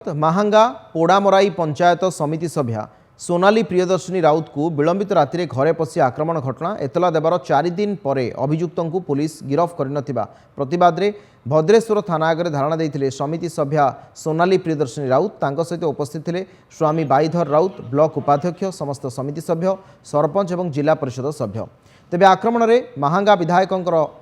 महांगा पोड़ामराई पंचायत समिति सभ्या सोनाली प्रियदर्शिनी राउत को विलंबित राति घरे पशि आक्रमण घटना एतला देवार 4 दिन पर अभियुक्त को पुलिस गिरफ कर प्रतिवाद में भद्रेश्वर थाना आगे धारणा देते समिति सभ्या सोनाली प्रियदर्शिनी राउत सहित उपस्थित थे स्वामी बाईधर राउत ब्लॉक उपाध्यक्ष समस्त समिति सभ्य सरपंच और जिला परिषद सभ्य। तेबे आक्रमण में महांगा विधायक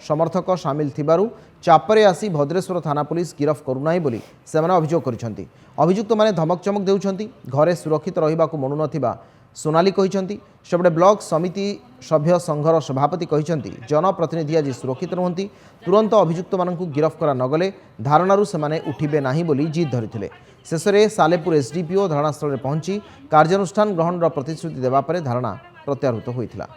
समर्थक सामिल थिबारु चापरे आसी भद्रेश्वर थाना पुलिस गिरफ करूना बोली सेमाने अभियोग करिसेंती। अभियुक्त माने धमक चमक देउछंती, घरे सुरक्षित रहिबाकु मनु नथिबा सोनाली कहिसेंती। सेबडे ब्लॉक समिति सभ्य संघर सभापति कहिसेंती जनप्रतिनिधि आज सुरक्षित रहंती, तुरंत अभियुक्त मानकु गिरफ करा नगले धारणारु सेमाने उठिबे नाही बोली जिद धरिथिले। शेषरे सालेपुर एसडीपीओ धारणास्थल में पहुंची कार्यानुष्ठान ग्रहणर प्रतिश्रुति देवा परे धारणा प्रत्याहृत होइथिला।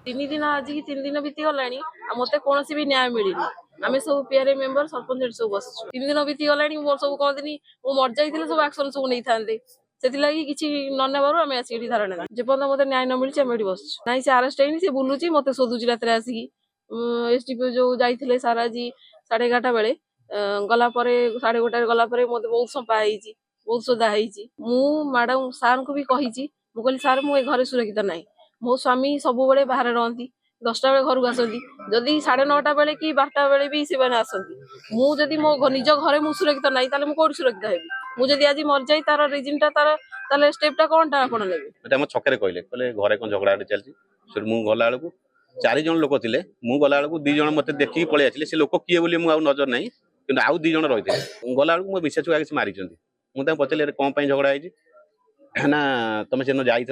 3 दिन आज की 3 दिन बीती गलानी मते कोनोसी भी न्याय मिलिनी। आमे सब पीआरए मेंबर सरपंच सब बस 3 दिन बीती गलानी मोर सब कह दिनी मो मर जाइथिले सब एक्शन सब नै थांदे सेति लागि किछि न नेबारु आमे आसी धारणा जे पन्द मते न्याय न मिलछि आमे बस नाही से अरेस्ट हैनी से बुलुची मते सोदुची रात्रे आसी एसडीपीओ जो जाइथिले सारा जी 11:30 बेले गला परे 1:30 गला परे मते बहुत संपा हैछि बहुत सोदा हैछि। मु मैडम सार को भी कहिछि मु कहली सार मु ए घरे सुरक्षित नाही मो स्वामी सब बेले बाहर रहती 10टा बेले घर को आसती जदि 9:30 बेले कि 12टा बेले भी से आसती मु जदि मो निज घरे मु सुरक्षित नहीं ताले मु कोड सुरक्षित हेबी मु जदि आज मर जाई तार रीजनटा तार ताले स्टेपटा कोनटा आपण लेबे एटा हम छकरे कहले घरे कोन झगड़ा चलछि फिर मु गला बेलू 4 जन लोक थिले मु गला बेलू 2 जन मते देखि पळे आछिले से लोक किए बोली मु आ नजर नाही किंतु आउ 2 जन रहिथे गला बेलू मो विशेष आगे से मारी चंदी मु ता पचले कोन पई झगड़ा हैछि ना तुम से जाइल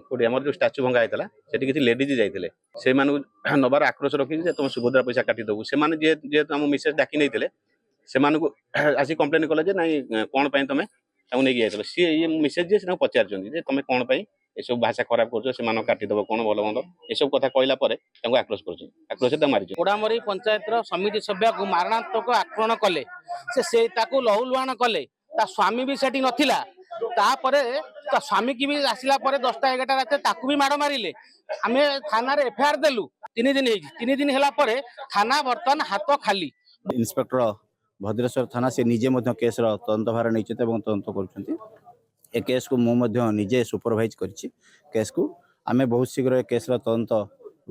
कोटी आम जो स्टाच्यू भंगा होता है किसी लेडीज जाते से नबार आक्रोश रखी तुम सुभद्रा पैसा काटिदेबू से जेहेतु आम मिसेज डाकी नहीं से आसी कम्प्लेन कले ना कौन तुम नहीं जाइल सी ये मिसेज से पचार तुम कौन ये सब भाषा खराब कर काटिदेव कौन भल मंद ये सब कथा कहला आक्रोश कर मारी पोड़ामरी पंचायत समिति सभ्या को मारणात्मक आक्रमण कले से लहुलुहाण कले स्वामी भी सेठी नथिला तापरे स्वामी की भी आसला 10टा 11टा रात ताकू भी माड़ मारे आम थाना एफआईआर देलु 3 दिन 3 दिन है थाना बर्तमान हाथ खाली। इंस्पेक्टर भद्रेश्वर थाना से निजे केस तदंत भार नहीं तदंत कर केस को मुझे निजे सुपरभाइज केस को आम बहुत शीघ्र केस तदंत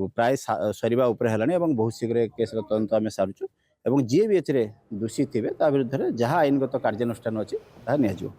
प्राय सरिबा उपरे हेलानी बहुत शीघ्र केस तदंत आम सारुचु जी भी ए दोषी थे विरुद्ध जहाँ आईनगत कार्यानुष्ठान अच्छी निया।